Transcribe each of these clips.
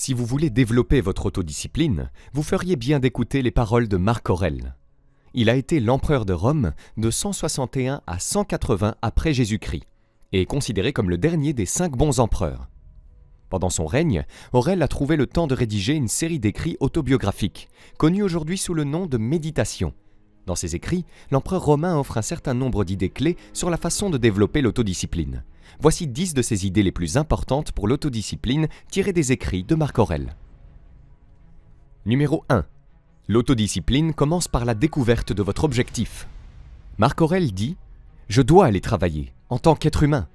Si vous voulez développer votre autodiscipline, vous feriez bien d'écouter les paroles de Marc Aurèle. Il a été l'empereur de Rome de 161 à 180 après Jésus-Christ et est considéré comme le dernier des 5 bons empereurs. Pendant son règne, Aurèle a trouvé le temps de rédiger une série d'écrits autobiographiques, connus aujourd'hui sous le nom de Méditations. Dans ces écrits, l'empereur romain offre un certain nombre d'idées clés sur la façon de développer l'autodiscipline. Voici 10 de ces idées les plus importantes pour l'autodiscipline tirées des écrits de Marc Aurèle. Numéro 1. L'autodiscipline commence par la découverte de votre objectif. Marc Aurèle dit « Je dois aller travailler, en tant qu'être humain.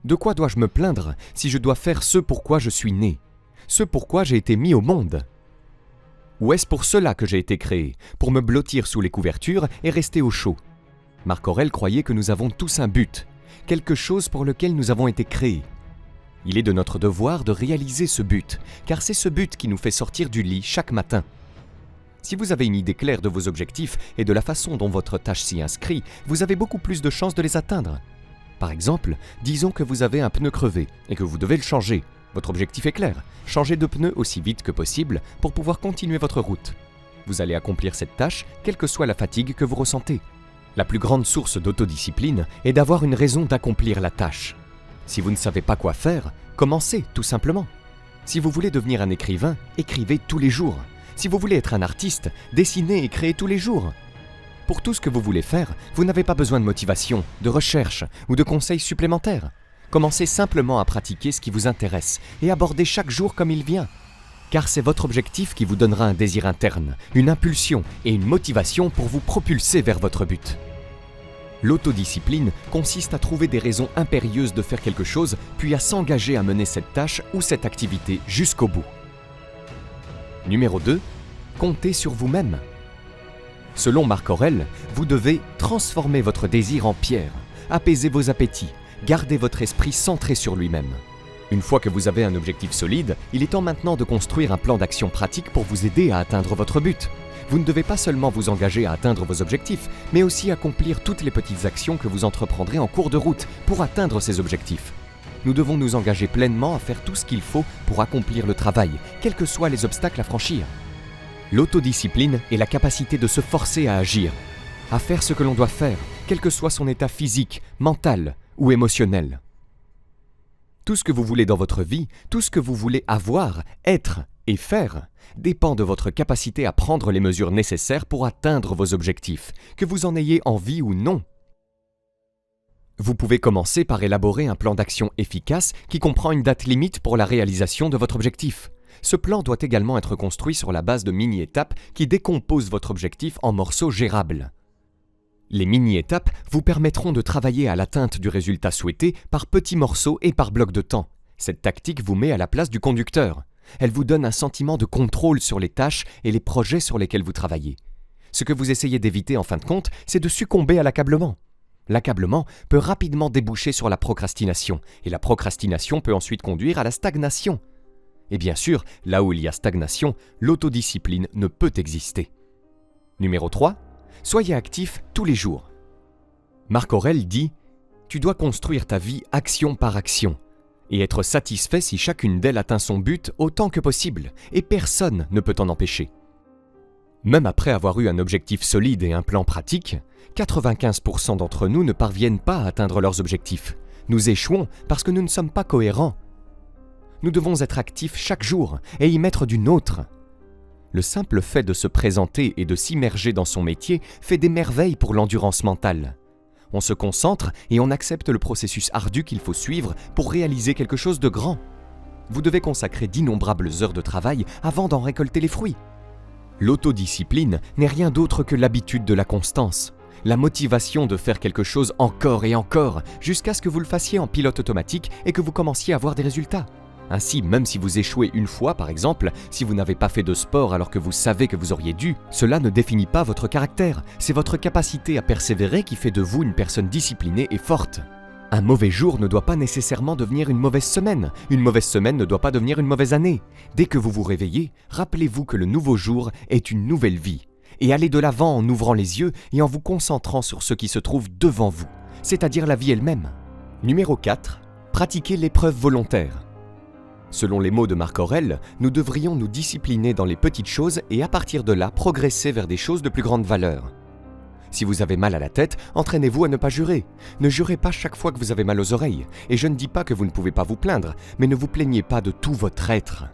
De quoi dois-je me plaindre si je dois faire ce pourquoi je suis né, ce pourquoi j'ai été mis au monde ? Ou est-ce pour cela que j'ai été créé, pour me blottir sous les couvertures et rester au chaud ?» Marc Aurèle croyait que nous avons tous un but, quelque chose pour lequel nous avons été créés. Il est de notre devoir de réaliser ce but, car c'est ce but qui nous fait sortir du lit chaque matin. Si vous avez une idée claire de vos objectifs et de la façon dont votre tâche s'y inscrit, vous avez beaucoup plus de chances de les atteindre. Par exemple, disons que vous avez un pneu crevé et que vous devez le changer. Votre objectif est clair, changer de pneu aussi vite que possible pour pouvoir continuer votre route. Vous allez accomplir cette tâche, quelle que soit la fatigue que vous ressentez. La plus grande source d'autodiscipline est d'avoir une raison d'accomplir la tâche. Si vous ne savez pas quoi faire, commencez tout simplement. Si vous voulez devenir un écrivain, écrivez tous les jours. Si vous voulez être un artiste, dessinez et créez tous les jours. Pour tout ce que vous voulez faire, vous n'avez pas besoin de motivation, de recherche ou de conseils supplémentaires. Commencez simplement à pratiquer ce qui vous intéresse et abordez chaque jour comme il vient. Car c'est votre objectif qui vous donnera un désir interne, une impulsion et une motivation pour vous propulser vers votre but. L'autodiscipline consiste à trouver des raisons impérieuses de faire quelque chose, puis à s'engager à mener cette tâche ou cette activité jusqu'au bout. Numéro 2. Comptez sur vous-même. Selon Marc Aurèle, vous devez transformer votre désir en pierre, apaiser vos appétits, garder votre esprit centré sur lui-même. Une fois que vous avez un objectif solide, il est temps maintenant de construire un plan d'action pratique pour vous aider à atteindre votre but. Vous ne devez pas seulement vous engager à atteindre vos objectifs, mais aussi accomplir toutes les petites actions que vous entreprendrez en cours de route pour atteindre ces objectifs. Nous devons nous engager pleinement à faire tout ce qu'il faut pour accomplir le travail, quels que soient les obstacles à franchir. L'autodiscipline est la capacité de se forcer à agir, à faire ce que l'on doit faire, quel que soit son état physique, mental ou émotionnel. Tout ce que vous voulez dans votre vie, tout ce que vous voulez avoir, être et faire, dépend de votre capacité à prendre les mesures nécessaires pour atteindre vos objectifs, que vous en ayez envie ou non. Vous pouvez commencer par élaborer un plan d'action efficace qui comprend une date limite pour la réalisation de votre objectif. Ce plan doit également être construit sur la base de mini-étapes qui décomposent votre objectif en morceaux gérables. Les mini-étapes vous permettront de travailler à l'atteinte du résultat souhaité par petits morceaux et par bloc de temps. Cette tactique vous met à la place du conducteur. Elle vous donne un sentiment de contrôle sur les tâches et les projets sur lesquels vous travaillez. Ce que vous essayez d'éviter en fin de compte, c'est de succomber à l'accablement. L'accablement peut rapidement déboucher sur la procrastination, et la procrastination peut ensuite conduire à la stagnation. Et bien sûr, là où il y a stagnation, l'autodiscipline ne peut exister. Numéro 3. Soyez actif tous les jours. Marc Aurèle dit « Tu dois construire ta vie action par action et être satisfait si chacune d'elles atteint son but autant que possible, et personne ne peut t'en empêcher. » Même après avoir eu un objectif solide et un plan pratique, 95% d'entre nous ne parviennent pas à atteindre leurs objectifs. Nous échouons parce que nous ne sommes pas cohérents. Nous devons être actifs chaque jour et y mettre du nôtre. Le simple fait de se présenter et de s'immerger dans son métier fait des merveilles pour l'endurance mentale. On se concentre et on accepte le processus ardu qu'il faut suivre pour réaliser quelque chose de grand. Vous devez consacrer d'innombrables heures de travail avant d'en récolter les fruits. L'autodiscipline n'est rien d'autre que l'habitude de la constance, la motivation de faire quelque chose encore et encore jusqu'à ce que vous le fassiez en pilote automatique et que vous commenciez à voir des résultats. Ainsi, même si vous échouez une fois, par exemple, si vous n'avez pas fait de sport alors que vous savez que vous auriez dû, cela ne définit pas votre caractère. C'est votre capacité à persévérer qui fait de vous une personne disciplinée et forte. Un mauvais jour ne doit pas nécessairement devenir une mauvaise semaine. Une mauvaise semaine ne doit pas devenir une mauvaise année. Dès que vous vous réveillez, rappelez-vous que le nouveau jour est une nouvelle vie. Et allez de l'avant en ouvrant les yeux et en vous concentrant sur ce qui se trouve devant vous, c'est-à-dire la vie elle-même. Numéro 4. Pratiquez l'épreuve volontaire. Selon les mots de Marc Aurèle, nous devrions nous discipliner dans les petites choses et à partir de là progresser vers des choses de plus grande valeur. Si vous avez mal à la tête, entraînez-vous à ne pas jurer. Ne jurez pas chaque fois que vous avez mal aux oreilles. Et je ne dis pas que vous ne pouvez pas vous plaindre, mais ne vous plaignez pas de tout votre être.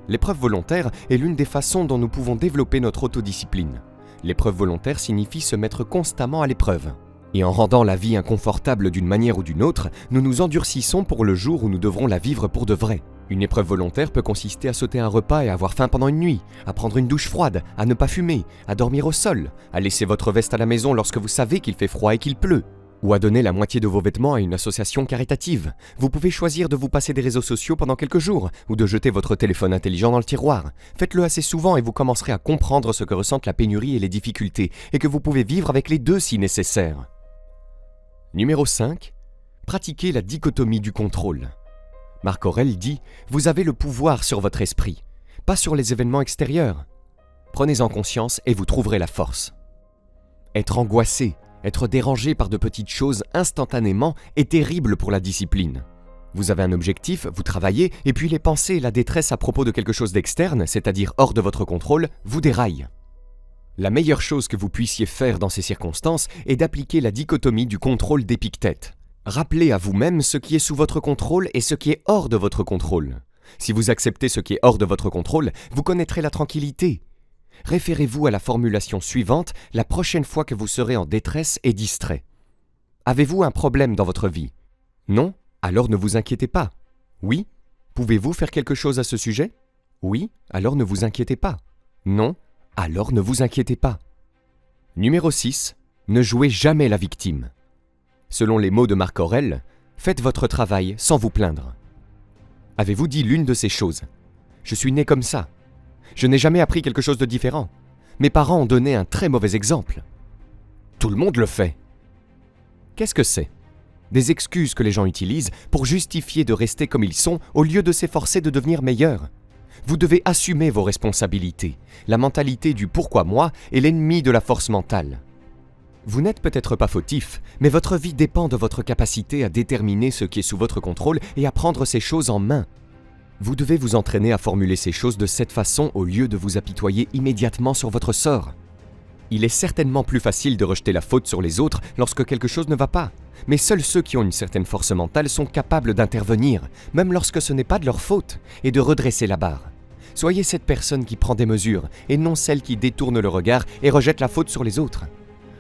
L'épreuve volontaire est l'une des façons dont nous pouvons développer notre autodiscipline. L'épreuve volontaire signifie se mettre constamment à l'épreuve. Et en rendant la vie inconfortable d'une manière ou d'une autre, nous nous endurcissons pour le jour où nous devrons la vivre pour de vrai. Une épreuve volontaire peut consister à sauter un repas et avoir faim pendant une nuit, à prendre une douche froide, à ne pas fumer, à dormir au sol, à laisser votre veste à la maison lorsque vous savez qu'il fait froid et qu'il pleut, ou à donner la moitié de vos vêtements à une association caritative. Vous pouvez choisir de vous passer des réseaux sociaux pendant quelques jours, ou de jeter votre téléphone intelligent dans le tiroir. Faites-le assez souvent et vous commencerez à comprendre ce que ressentent la pénurie et les difficultés, et que vous pouvez vivre avec les deux si nécessaire. Numéro 5. Pratiquez la dichotomie du contrôle. Marc Aurèle dit « Vous avez le pouvoir sur votre esprit, pas sur les événements extérieurs. Prenez-en conscience et vous trouverez la force. » Être angoissé, être dérangé par de petites choses instantanément est terrible pour la discipline. Vous avez un objectif, vous travaillez, et puis les pensées et la détresse à propos de quelque chose d'externe, c'est-à-dire hors de votre contrôle, vous déraillent. La meilleure chose que vous puissiez faire dans ces circonstances est d'appliquer la dichotomie du contrôle d'Épictète. Rappelez à vous-même ce qui est sous votre contrôle et ce qui est hors de votre contrôle. Si vous acceptez ce qui est hors de votre contrôle, vous connaîtrez la tranquillité. Référez-vous à la formulation suivante la prochaine fois que vous serez en détresse et distrait. Avez-vous un problème dans votre vie? Non? Alors ne vous inquiétez pas. Oui? Pouvez-vous faire quelque chose à ce sujet? Oui? Alors ne vous inquiétez pas. Non? Alors ne vous inquiétez pas. Numéro 6. Ne jouez jamais la victime. Selon les mots de Marc Aurèle, faites votre travail sans vous plaindre. Avez-vous dit l'une de ces choses? Je suis né comme ça. Je n'ai jamais appris quelque chose de différent. Mes parents ont donné un très mauvais exemple. Tout le monde le fait. Qu'est-ce que c'est? Des excuses que les gens utilisent pour justifier de rester comme ils sont au lieu de s'efforcer de devenir meilleurs. Vous devez assumer vos responsabilités. La mentalité du « pourquoi moi » est l'ennemi de la force mentale. Vous n'êtes peut-être pas fautif, mais votre vie dépend de votre capacité à déterminer ce qui est sous votre contrôle et à prendre ces choses en main. Vous devez vous entraîner à formuler ces choses de cette façon au lieu de vous apitoyer immédiatement sur votre sort. Il est certainement plus facile de rejeter la faute sur les autres lorsque quelque chose ne va pas, mais seuls ceux qui ont une certaine force mentale sont capables d'intervenir, même lorsque ce n'est pas de leur faute, et de redresser la barre. Soyez cette personne qui prend des mesures, et non celle qui détourne le regard et rejette la faute sur les autres.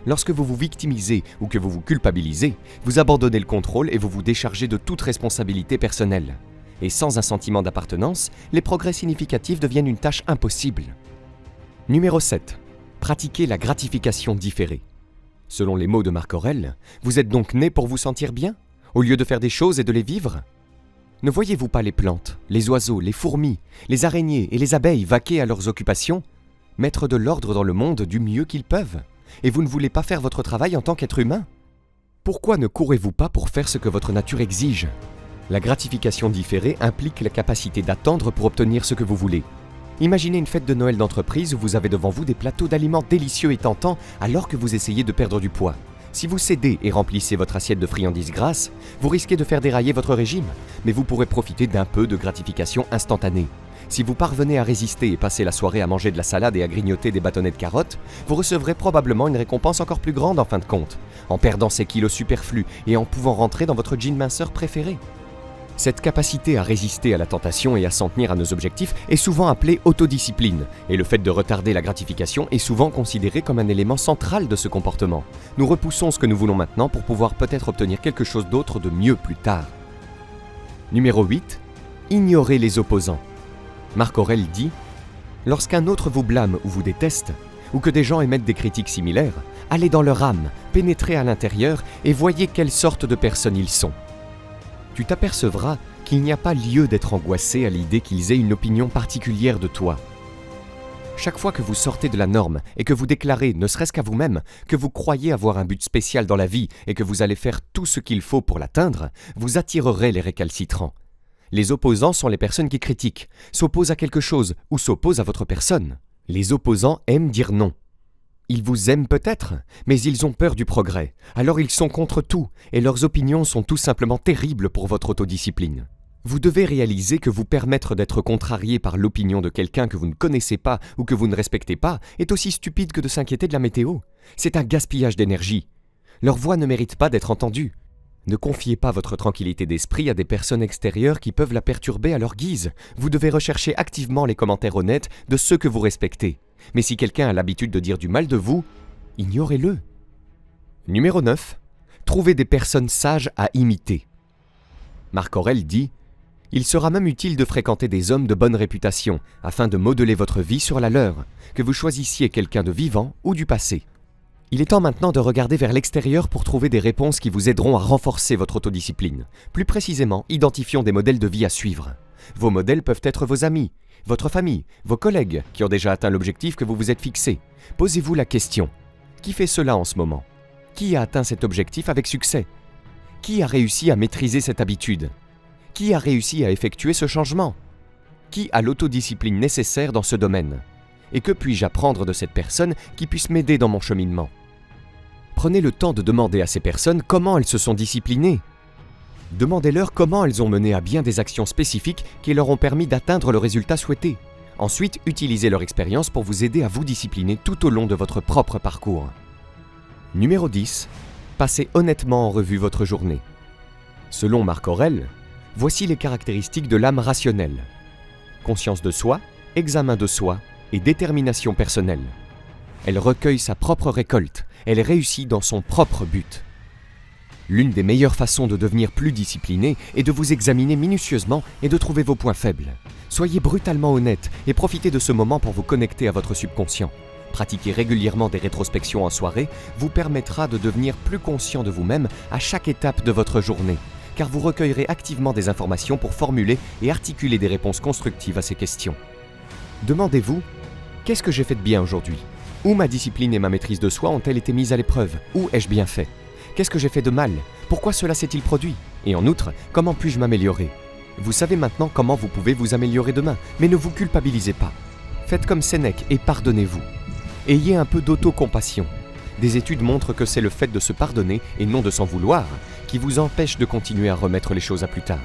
Lorsque vous vous victimisez ou que vous vous culpabilisez, vous abandonnez le contrôle et vous vous déchargez de toute responsabilité personnelle. Et sans un sentiment d'appartenance, les progrès significatifs deviennent une tâche impossible. Numéro 7. Pratiquez la gratification différée. Selon les mots de Marc Aurèle, vous êtes donc né pour vous sentir bien, au lieu de faire des choses et de les vivre? Ne voyez-vous pas les plantes, les oiseaux, les fourmis, les araignées et les abeilles vaquer à leurs occupations, mettre de l'ordre dans le monde du mieux qu'ils peuvent? Et vous ne voulez pas faire votre travail en tant qu'être humain? Pourquoi ne courez-vous pas pour faire ce que votre nature exige? La gratification différée implique la capacité d'attendre pour obtenir ce que vous voulez. Imaginez une fête de Noël d'entreprise où vous avez devant vous des plateaux d'aliments délicieux et tentants alors que vous essayez de perdre du poids. Si vous cédez et remplissez votre assiette de friandises grasses, vous risquez de faire dérailler votre régime, mais vous pourrez profiter d'un peu de gratification instantanée. Si vous parvenez à résister et passer la soirée à manger de la salade et à grignoter des bâtonnets de carottes, vous recevrez probablement une récompense encore plus grande en fin de compte, en perdant ces kilos superflus et en pouvant rentrer dans votre jean minceur préféré. Cette capacité à résister à la tentation et à s'en tenir à nos objectifs est souvent appelée autodiscipline, et le fait de retarder la gratification est souvent considéré comme un élément central de ce comportement. Nous repoussons ce que nous voulons maintenant pour pouvoir peut-être obtenir quelque chose d'autre de mieux plus tard. Numéro 8. Ignorez les opposants. Marc Aurèle dit « Lorsqu'un autre vous blâme ou vous déteste, ou que des gens émettent des critiques similaires, allez dans leur âme, pénétrez à l'intérieur et voyez quelle sorte de personnes ils sont. Tu t'apercevras qu'il n'y a pas lieu d'être angoissé à l'idée qu'ils aient une opinion particulière de toi. Chaque fois que vous sortez de la norme et que vous déclarez, ne serait-ce qu'à vous-même, que vous croyez avoir un but spécial dans la vie et que vous allez faire tout ce qu'il faut pour l'atteindre, vous attirerez les récalcitrants. Les opposants sont les personnes qui critiquent, s'opposent à quelque chose ou s'opposent à votre personne. Les opposants aiment dire non. Ils vous aiment peut-être, mais ils ont peur du progrès. Alors ils sont contre tout, et leurs opinions sont tout simplement terribles pour votre autodiscipline. Vous devez réaliser que vous permettre d'être contrarié par l'opinion de quelqu'un que vous ne connaissez pas ou que vous ne respectez pas est aussi stupide que de s'inquiéter de la météo. C'est un gaspillage d'énergie. Leur voix ne mérite pas d'être entendue. Ne confiez pas votre tranquillité d'esprit à des personnes extérieures qui peuvent la perturber à leur guise. Vous devez rechercher activement les commentaires honnêtes de ceux que vous respectez. Mais si quelqu'un a l'habitude de dire du mal de vous, ignorez-le. Numéro 9. Trouvez des personnes sages à imiter. Marc Aurèle dit « Il sera même utile de fréquenter des hommes de bonne réputation, afin de modeler votre vie sur la leur, que vous choisissiez quelqu'un de vivant ou du passé. » Il est temps maintenant de regarder vers l'extérieur pour trouver des réponses qui vous aideront à renforcer votre autodiscipline. Plus précisément, identifions des modèles de vie à suivre. Vos modèles peuvent être vos amis, votre famille, vos collègues qui ont déjà atteint l'objectif que vous vous êtes fixé. Posez-vous la question. Qui fait cela en ce moment? Qui a atteint cet objectif avec succès? Qui a réussi à maîtriser cette habitude? Qui a réussi à effectuer ce changement? Qui a l'autodiscipline nécessaire dans ce domaine? Et que puis-je apprendre de cette personne qui puisse m'aider dans mon cheminement? Prenez le temps de demander à ces personnes comment elles se sont disciplinées. Demandez-leur comment elles ont mené à bien des actions spécifiques qui leur ont permis d'atteindre le résultat souhaité. Ensuite, utilisez leur expérience pour vous aider à vous discipliner tout au long de votre propre parcours. Numéro 10. Passez honnêtement en revue votre journée. Selon Marc Aurèle, voici les caractéristiques de l'âme rationnelle. Conscience de soi, examen de soi et détermination personnelle. Elle recueille sa propre récolte, elle réussit dans son propre but. L'une des meilleures façons de devenir plus discipliné est de vous examiner minutieusement et de trouver vos points faibles. Soyez brutalement honnête et profitez de ce moment pour vous connecter à votre subconscient. Pratiquer régulièrement des rétrospections en soirée vous permettra de devenir plus conscient de vous-même à chaque étape de votre journée, car vous recueillerez activement des informations pour formuler et articuler des réponses constructives à ces questions. Demandez-vous, qu'est-ce que j'ai fait de bien aujourd'hui? Où ma discipline et ma maîtrise de soi ont-elles été mises à l'épreuve? Où ai-je bien fait? Qu'est-ce que j'ai fait de mal? Pourquoi cela s'est-il produit? Et en outre, comment puis-je m'améliorer? Vous savez maintenant comment vous pouvez vous améliorer demain, mais ne vous culpabilisez pas. Faites comme Sénèque et pardonnez-vous. Ayez un peu d'autocompassion. Des études montrent que c'est le fait de se pardonner, et non de s'en vouloir, qui vous empêche de continuer à remettre les choses à plus tard.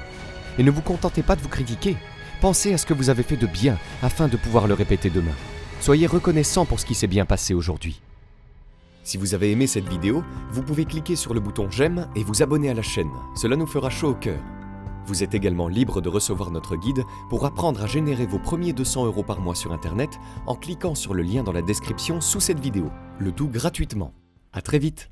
Et ne vous contentez pas de vous critiquer. Pensez à ce que vous avez fait de bien, afin de pouvoir le répéter demain. Soyez reconnaissant pour ce qui s'est bien passé aujourd'hui. Si vous avez aimé cette vidéo, vous pouvez cliquer sur le bouton j'aime et vous abonner à la chaîne. Cela nous fera chaud au cœur. Vous êtes également libre de recevoir notre guide pour apprendre à générer vos premiers 200 € par mois sur Internet en cliquant sur le lien dans la description sous cette vidéo. Le tout gratuitement. À très vite.